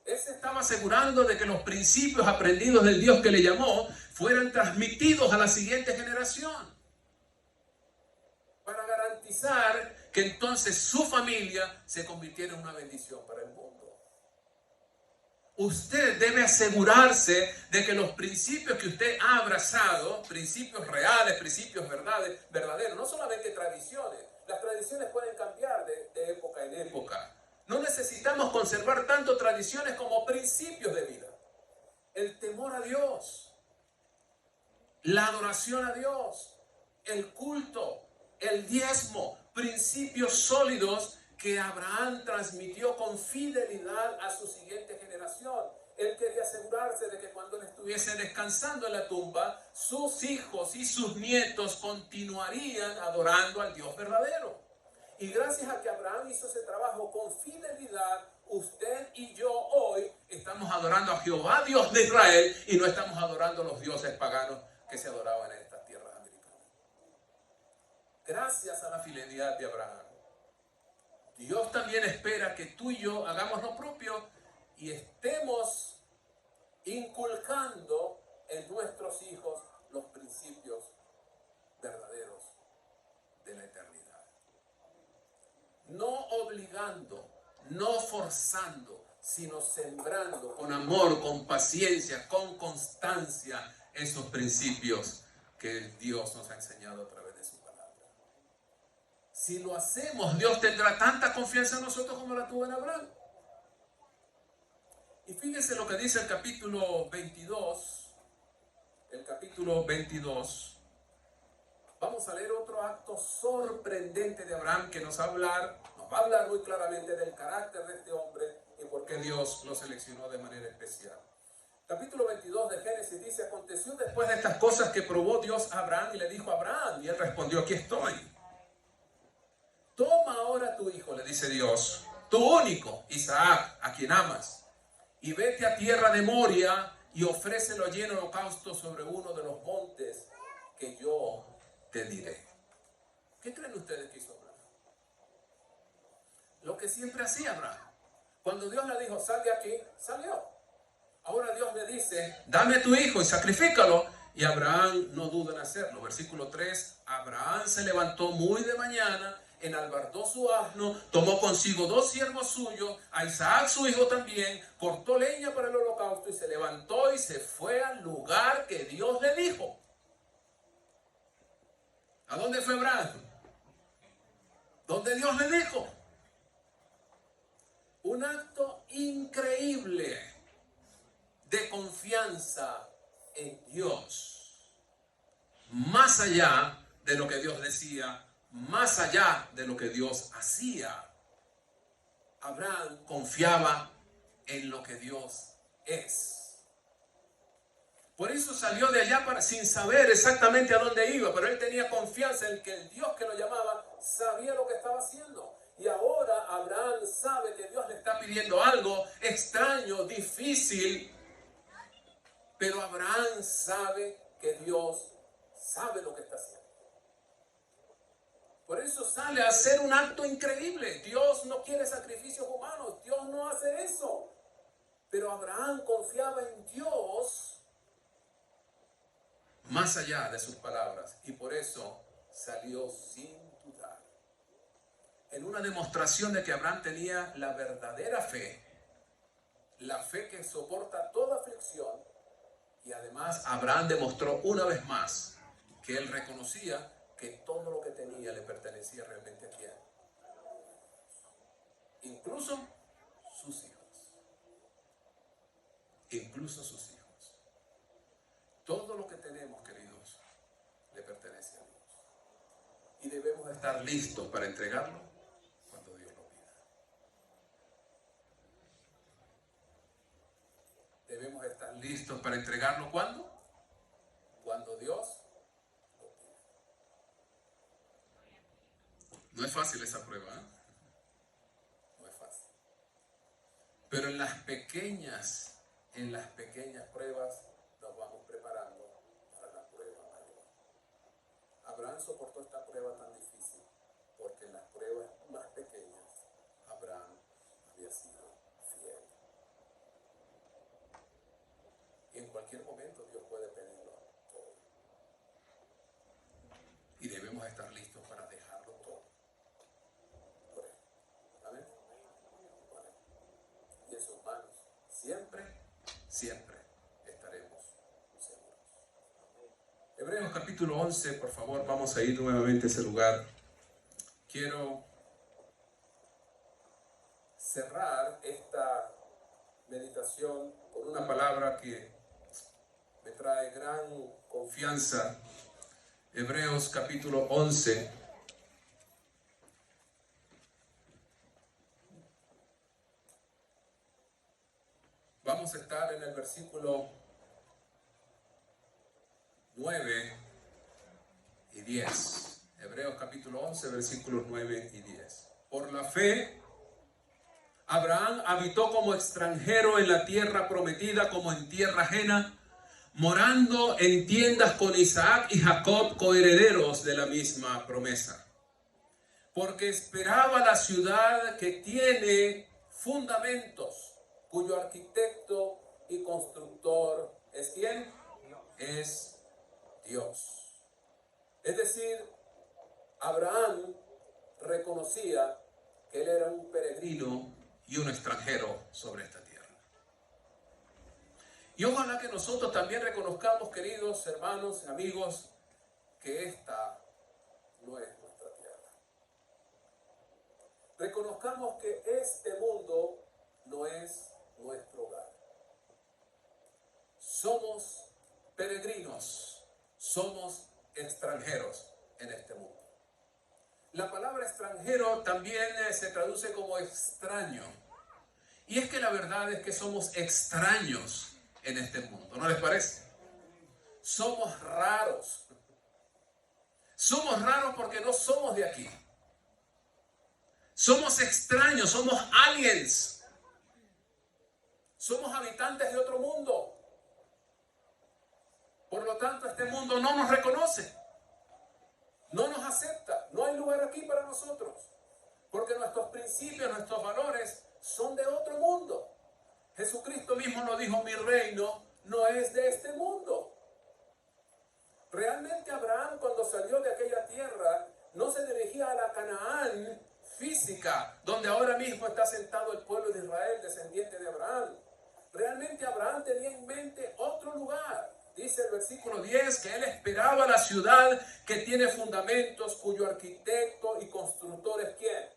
Él se estaba asegurando de que los principios aprendidos del Dios que le llamó fueran transmitidos a la siguiente generación, para garantizar que entonces su familia se convirtiera en una bendición para el mundo. Usted debe asegurarse de que los principios que usted ha abrazado, principios reales, principios verdaderos, no solamente tradiciones. Las tradiciones pueden cambiar de época en época. No necesitamos conservar tanto tradiciones como principios de vida. El temor a Dios, la adoración a Dios, el culto, el diezmo, principios sólidos que Abraham transmitió con fidelidad a su siguiente generación. Él quería asegurarse de que cuando él estuviese descansando en la tumba, sus hijos y sus nietos continuarían adorando al Dios verdadero. Y gracias a que Abraham hizo ese trabajo con fidelidad, usted y yo hoy estamos adorando a Jehová, Dios de Israel, y no estamos adorando a los dioses paganos que se adoraban en estas tierras americanas. Gracias a la fidelidad de Abraham, Dios también espera que tú y yo hagamos lo propio y estemos inculcando en nuestros hijos los principios verdaderos de la eternidad. No obligando, no forzando, sino sembrando con amor, con paciencia, con constancia esos principios que Dios nos ha enseñado a través de su palabra. Si lo hacemos, Dios tendrá tanta confianza en nosotros como la tuvo en Abraham. Y fíjense lo que dice el capítulo 22. El capítulo 22. Vamos a leer otro acto sorprendente de Abraham que nos va a hablar muy claramente del carácter de este hombre y por qué Dios lo seleccionó de manera especial. Capítulo 22 de Génesis dice: aconteció después de estas cosas que probó Dios a Abraham y le dijo a Abraham, y él respondió: aquí estoy. Toma ahora tu hijo, le dice Dios, tu único, Isaac, a quien amas, y vete a tierra de Moria y ofrécelo allí en holocausto sobre uno de los montes que yo te diré. ¿Qué creen ustedes que hizo Abraham? Lo que siempre hacía Abraham. Cuando Dios le dijo, sal de aquí, salió. Ahora Dios le dice, dame tu hijo y sacrifícalo. Y Abraham no duda en hacerlo. Versículo 3, Abraham se levantó muy de mañana, enalbardó su asno, tomó consigo 2 siervos suyos, a Isaac su hijo también, cortó leña para el holocausto y se levantó y se fue al lugar que Dios le dijo. ¿A dónde fue Abraham? ¿Dónde Dios le dijo? Un acto increíble de confianza en Dios. Más allá de lo que Dios decía, más allá de lo que Dios hacía. Abraham confiaba en lo que Dios es. Por eso salió de allá sin saber exactamente a dónde iba, pero él tenía confianza en que el Dios que lo llamaba sabía lo que estaba haciendo. Y ahora Abraham sabe que Dios le está pidiendo algo extraño, difícil, pero Abraham sabe que Dios sabe lo que está haciendo. Por eso sale a hacer un acto increíble. Dios no quiere sacrificios humanos, Dios no hace eso. Pero Abraham confiaba en Dios más allá de sus palabras, y por eso salió sin dudar. En una demostración de que Abraham tenía la verdadera fe, la fe que soporta toda aflicción, y además Abraham demostró una vez más que él reconocía que todo lo que tenía le pertenecía realmente a quién. Incluso sus hijos. Incluso sus hijos. Todo lo que tenemos, queridos, le pertenece a Dios. Y debemos estar listos para entregarlo cuando Dios lo pida. Debemos estar listos para entregarlo ¿cuándo? Cuando Dios lo pida. No es fácil esa prueba, ¿eh? No es fácil. Pero en las pequeñas pruebas nos vamos preparando para la prueba mayor. Abraham soportó esta prueba tan difícil porque en las pruebas más pequeñas Abraham había sido fiel. Y en cualquier momento Dios puede pedirlo todo. Y debemos estar listos para dejarlo todo por Él. ¿Amén? Por Él. Y en sus manos siempre estaremos seguros. Hebreos capítulo 11, por favor, vamos a ir nuevamente a ese lugar. Quiero cerrar esta meditación con una palabra que me trae gran confianza. Hebreos capítulo 11. Vamos a estar en el versículo 9 y 10. Hebreos capítulo 11, versículos 9 y 10. Por la fe, Abraham habitó como extranjero en la tierra prometida, como en tierra ajena, morando en tiendas con Isaac y Jacob, coherederos de la misma promesa. Porque esperaba la ciudad que tiene fundamentos, cuyo arquitecto y constructor es ¿quién? Es Dios. Es decir, Abraham reconocía que él era un peregrino y un extranjero sobre esta tierra. Y ojalá que nosotros también reconozcamos, queridos hermanos y amigos, que esta no es nuestra tierra. Reconozcamos que este mundo no es nuestro hogar. Somos peregrinos, somos extranjeros en este mundo. La palabra extranjero también se traduce como extraño. Y es que la verdad es que somos extraños en este mundo, ¿no les parece? Somos raros. Somos raros porque no somos de aquí. Somos extraños, somos aliens. Somos habitantes de otro mundo. Por lo tanto, este mundo no nos reconoce. No nos acepta. No hay lugar aquí para nosotros. Porque nuestros principios, nuestros valores son de otro mundo. Jesucristo mismo nos dijo, mi reino no es de este mundo. Realmente Abraham, cuando salió de aquella tierra, no se dirigía a la Canaán física, donde ahora mismo está sentado el pueblo de Israel, descendiente de Abraham. Realmente Abraham tenía en mente otro lugar. Dice el versículo 10 que él esperaba la ciudad que tiene fundamentos, cuyo arquitecto y constructor es ¿quién?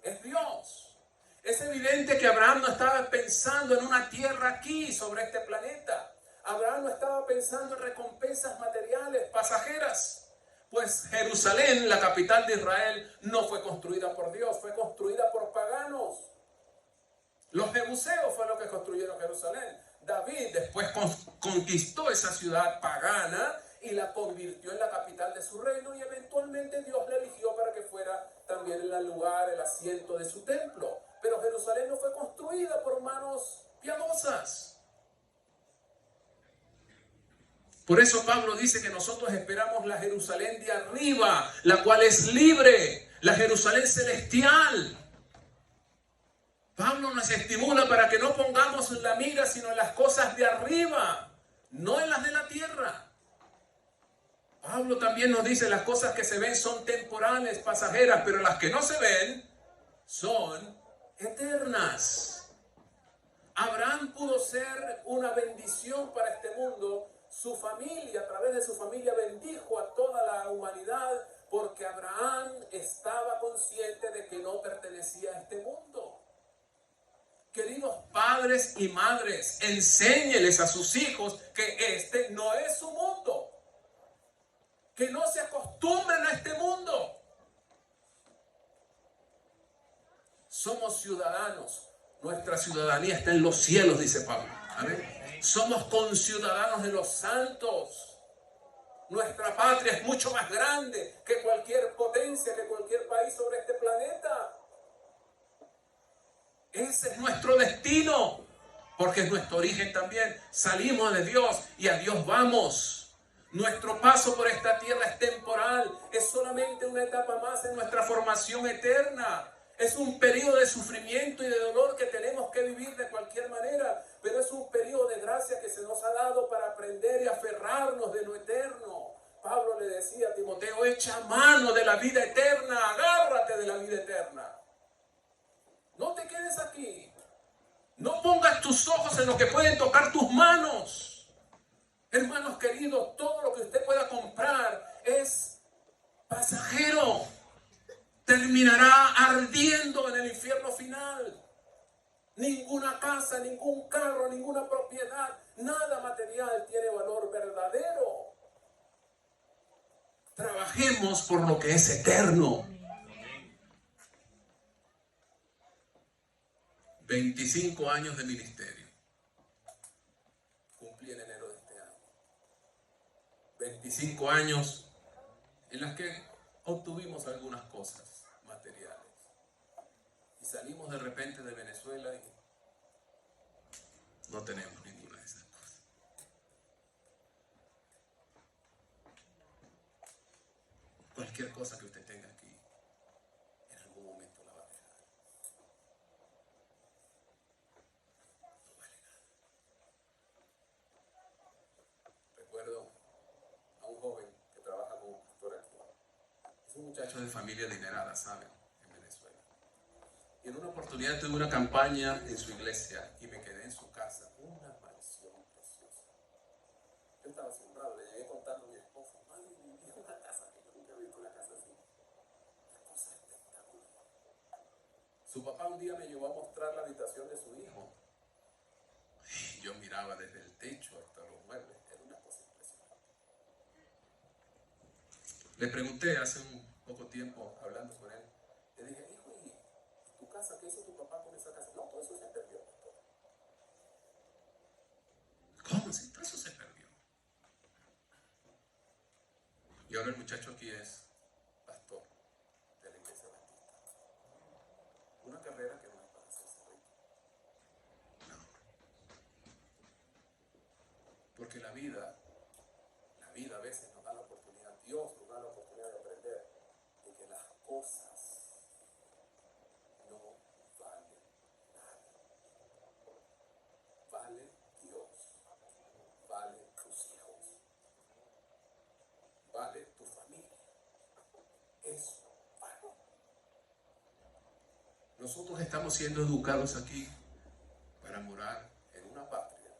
Es Dios. Es evidente que Abraham no estaba pensando en una tierra aquí, sobre este planeta. Abraham no estaba pensando en recompensas materiales, pasajeras. Pues Jerusalén, la capital de Israel, no fue construida por Dios, fue construida por paganos. Los jebuseos fue lo que construyeron Jerusalén. David después conquistó esa ciudad pagana y la convirtió en la capital de su reino, y eventualmente Dios le eligió para que fuera también el lugar, el asiento de su templo. Pero Jerusalén no fue construida por manos piadosas. Por eso Pablo dice que nosotros esperamos la Jerusalén de arriba, la cual es libre, la Jerusalén celestial. Pablo nos estimula para que no pongamos la mira sino en las cosas de arriba, no en las de la tierra. Pablo también nos dice las cosas que se ven son temporales, pasajeras, pero las que no se ven son eternas. Abraham pudo ser una bendición para este mundo. Su familia, a través de su familia, bendijo a toda la humanidad, porque Abraham estaba consciente de que no pertenecía a este mundo. Queridos padres y madres, enséñeles a sus hijos que este no es su mundo. Que no se acostumbren a este mundo. Somos ciudadanos. Nuestra ciudadanía está en los cielos, dice Pablo. ¿Amén? Somos conciudadanos de los santos. Nuestra patria es mucho más grande que cualquier potencia, que cualquier país sobre este planeta. Ese es nuestro destino, porque es nuestro origen también. Salimos de Dios y a Dios vamos. Nuestro paso por esta tierra es temporal, es solamente una etapa más en nuestra formación eterna. Es un periodo de sufrimiento y de dolor que tenemos que vivir de cualquier manera, pero es un periodo de gracia que se nos ha dado para aprender y aferrarnos de lo eterno. Pablo le decía a Timoteo, echa mano de la vida eterna, agárrate de la vida eterna. No te quedes aquí. No pongas tus ojos en lo que pueden tocar tus manos. Hermanos queridos, todo lo que usted pueda comprar es pasajero. Terminará ardiendo en el infierno final. Ninguna casa, ningún carro, ninguna propiedad, nada material tiene valor verdadero. Trabajemos por lo que es eterno. 25 años de ministerio. Cumplí en enero de este año. 25 años en las que obtuvimos algunas cosas materiales. Y salimos de repente de Venezuela y no tenemos ninguna de esas cosas. Cualquier cosa que usted tenga aquí, en algún momento la va a dejar. No vale nada. Recuerdo a un joven que trabaja como pastor aquí. Es un muchacho de familia adinerada, ¿saben? En Venezuela. Y en una oportunidad tuve una campaña en su iglesia y me quedé en su casa. Una mansión preciosa. Yo estaba asombrado, le llegué contando a mi esposa, madre, viví en una casa que yo nunca he visto una casa así. Una cosa espectacular. Su papá un día me llevó a mostrar la habitación de su hijo. Y yo miraba desde el techo hasta los muebles. Era una cosa impresionante. Le pregunté hace un poco tiempo, hablando con él, le dije, hijo, ¿y tu casa? ¿Qué hizo tu papá con esa casa? No, todo eso se perdió, pastor. ¿Cómo? Si todo eso se perdió. Y ahora el muchacho aquí es pastor de la iglesia baptista. Una carrera que no es para hacerse rico. No. Porque la vida a veces nos da la oportunidad, Dios nos da la oportunidad de aprender de que las cosas no valen nada. Vale Dios, vale tus hijos, vale tu familia. Eso vale. Nosotros estamos siendo educados aquí para morar en una patria,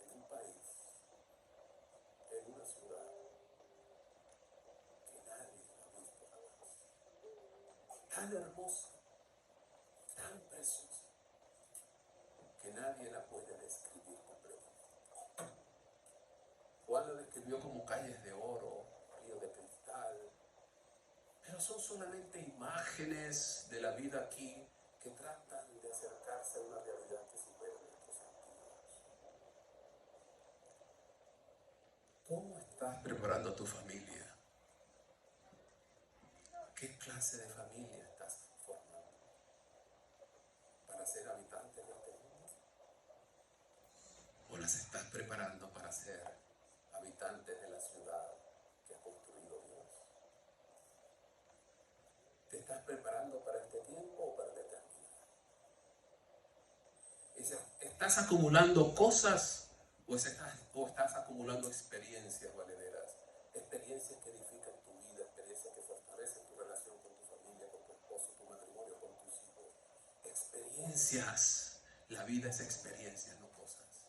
en un país, en una ciudad que nadie ha visto jamás. Tan hermosa, tan preciosa, que nadie la puede describir completamente. Juan la describió como calles de oro, río de cristal, pero son solamente imágenes de la vida aquí que tratan de acercarse a una realidad que supera nuestros sentidos. ¿Cómo estás preparando a tu familia? ¿Qué clase de familia estás formando para ser habitantes de este mundo? ¿O las estás preparando para ser habitantes de la ciudad que ha construido Dios? ¿Te estás preparando para este tiempo o para la eternidad? ¿Estás acumulando cosas o estás acumulando experiencias valederas? Experiencias que edifican tu vida, experiencias que fortalecen tu relación con tu familia, con tu esposo, tu matrimonio, con tus hijos. Experiencias. La vida es experiencias, no cosas.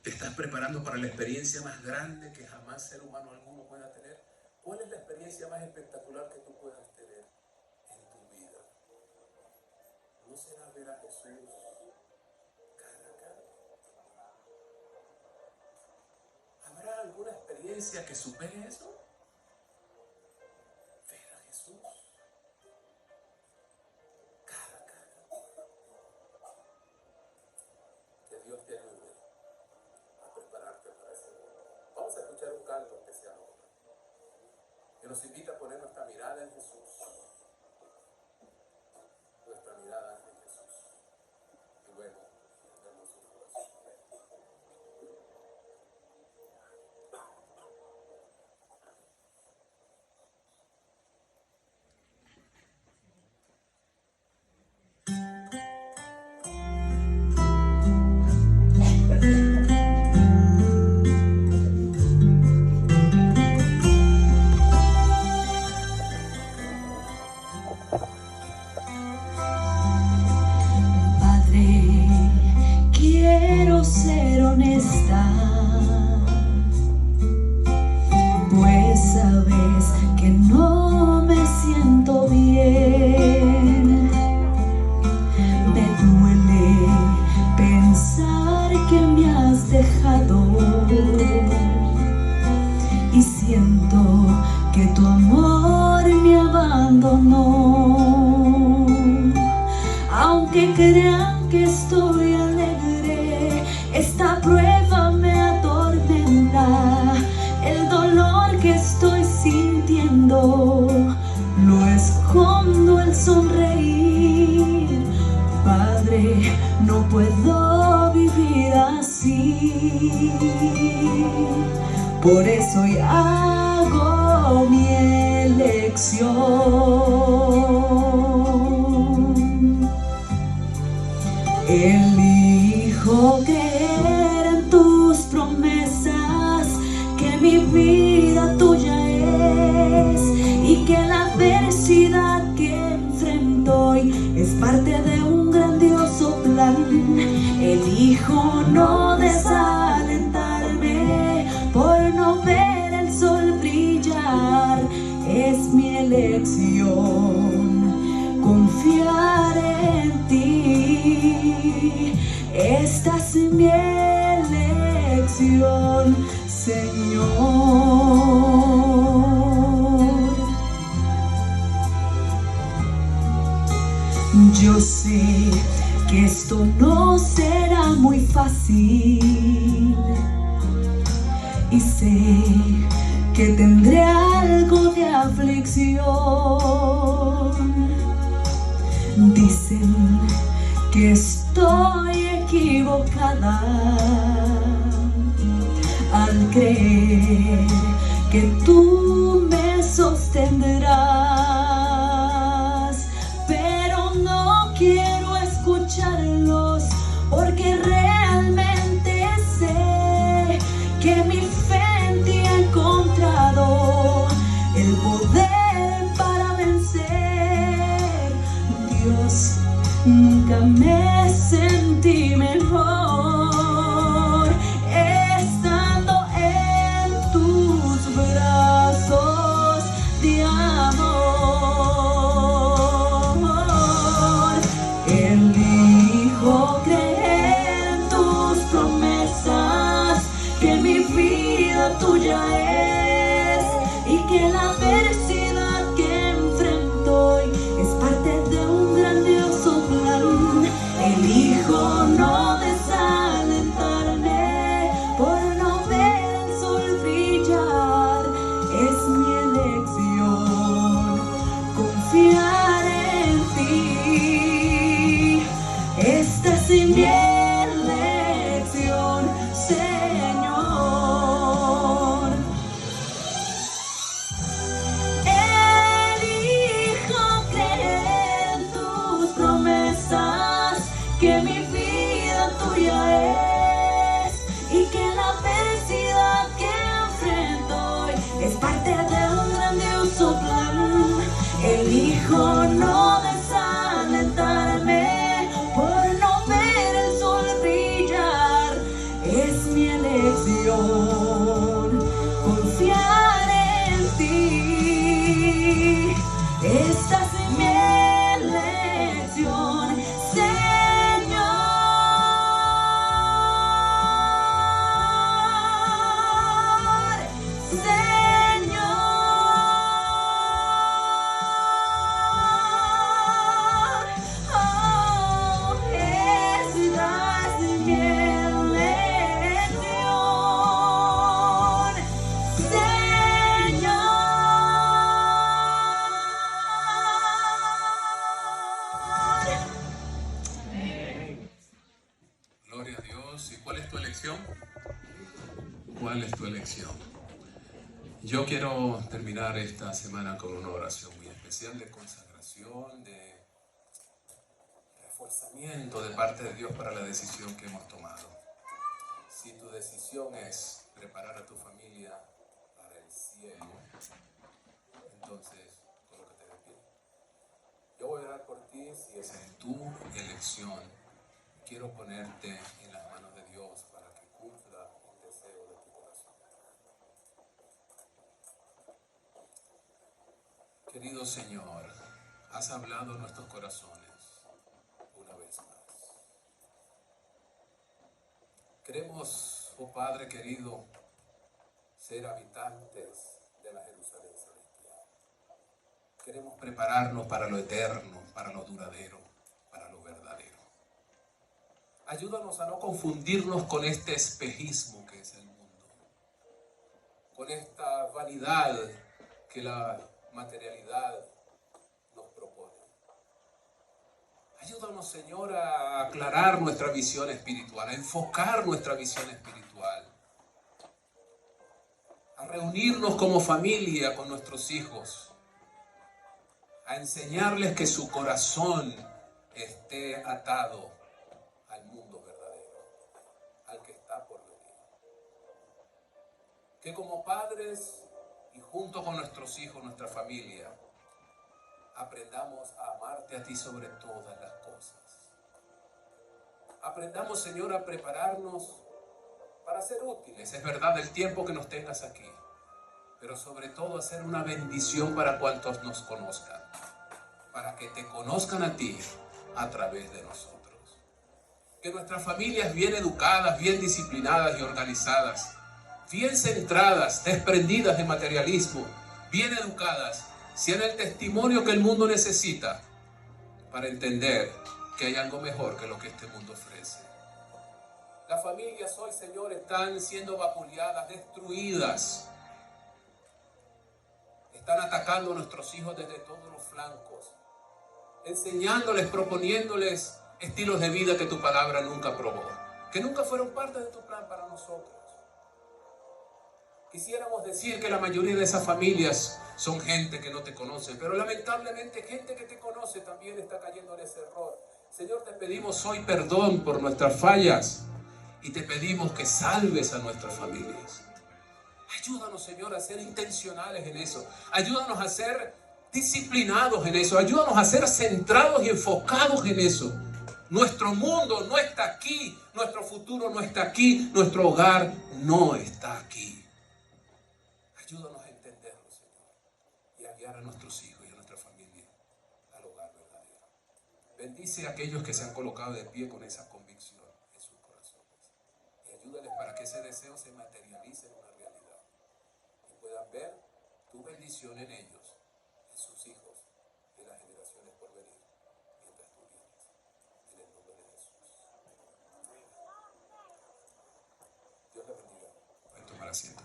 ¿Te estás preparando para la experiencia más grande que jamás ser humano alguno pueda tener? ¿Cuál es la experiencia más espectacular que tú puedas tener en tu vida? ¿No será ver a Jesús cara a cara? ¿Habrá alguna experiencia que supere eso? Ver a Jesús cara a cara. Que Dios te ayude a prepararte para ese momento. Vamos a escuchar un canto especial ahora, que nos invita a poner nuestra mirada en Jesús. Nuestra mirada en Jesús. Y luego, tendremos un corazón. Quiero ser honesta, pues sabes que no me siento bien. Me duele pensar que me has dejado y siento que tu amor me abandonó. Aunque crean que estoy alegre, esta prueba me llorando, lo escondo el sonreír. Padre, no puedo vivir así. Por eso hoy hago mi elección. Elijo creer en tus promesas, que mi vida tuya es y que la adversidad que enfrento hoy es parte de un grandioso plan. Elijo no desalentarme por no ver el sol brillar. Es mi elección confiar en ti. Esta es mi elección, Señor. Yo sé que esto no será muy fácil y sé que tendré algo de aflicción. Dicen que estoy equivocada al creer que tú me sostendrás, pero no quiero escucharlos porque realmente sé que mi fe en ti ha encontrado el poder para vencer. Dios, nunca me sentí mejor estando en tus brazos de amor. Elijo creer en tus promesas, que mi vida tuya es y que la adversidad que enfrento hoy es parte de un grandioso plan. Elijo no desalentarme por no ver el sol brillar. Es mi elección confiar en ti. Esta es mi elección, Señor. Elijo creer en tus promesas, que mi vida tuya es y que la adversidad que enfrento hoy es parte de un grandioso plan. Elijo no desalentarme por no ver el sol brillar. Es mi elección confiar en ti. Esta es mi elección, Señor. Señor, oh, esta es mi elección, Señor. Gloria a Dios. ¿Y cuál es tu elección? ¿Cuál es tu elección? Yo quiero terminar esta semana con una oración muy especial de consagración, de reforzamiento de parte de Dios para la decisión que hemos tomado. Si tu decisión es preparar a tu familia para el cielo, entonces colócate de pie. Yo voy a orar por ti. Si esa es tu elección, quiero ponerte en las manos de Dios para que cumpla el deseo de tu corazón. Querido Señor, has hablado en nuestros corazones una vez más. Queremos, oh Padre querido, ser habitantes de la Jerusalén celestial. Queremos prepararnos para lo eterno, para lo duradero, para lo verdadero. Ayúdanos a no confundirnos con este espejismo que es el mundo, con esta vanidad que la materialidad nos propone. Ayúdanos, Señor, a aclarar nuestra visión espiritual, a enfocar nuestra visión espiritual, a reunirnos como familia con nuestros hijos, a enseñarles que su corazón esté atado al mundo verdadero, al que está por venir. Que como padres y junto con nuestros hijos, nuestra familia, aprendamos a amarte a ti sobre todas las cosas. Aprendamos, Señor, a prepararnos para ser útiles. Es verdad, el tiempo que nos tengas aquí, pero sobre todo a ser una bendición para cuantos nos conozcan, para que te conozcan a ti a través de nosotros. Que nuestras familias bien educadas, bien disciplinadas y organizadas, bien centradas, desprendidas de materialismo, bien educadas, sean el testimonio que el mundo necesita para entender que hay algo mejor que lo que este mundo ofrece. Las familias hoy, Señor, están siendo vapuleadas, destruidas. Están atacando a nuestros hijos desde todos los flancos, enseñándoles, proponiéndoles estilos de vida que tu palabra nunca probó, que nunca fueron parte de tu plan para nosotros. Quisiéramos decir que la mayoría de esas familias son gente que no te conoce, pero lamentablemente gente que te conoce también está cayendo en ese error. Señor, te pedimos hoy perdón por nuestras fallas y te pedimos que salves a nuestras familias. Ayúdanos, Señor, a ser intencionales en eso. Ayúdanos a ser disciplinados en eso. Ayúdanos a ser centrados y enfocados en eso. Nuestro mundo no está aquí. Nuestro futuro no está aquí. Nuestro hogar no está aquí. Ayúdanos a entenderlo, Señor, y a guiar a nuestros hijos y a nuestra familia al hogar verdadero. Bendice a aquellos que se han colocado de pie con esa convicción en sus corazones. Y ayúdales para que ese deseo se materialice en una realidad. Y puedan ver tu bendición en ellos, en sus hijos, en las generaciones por venir, mientras tú vienes. En el nombre de Jesús. Dios les bendiga. Pueden tomar asiento.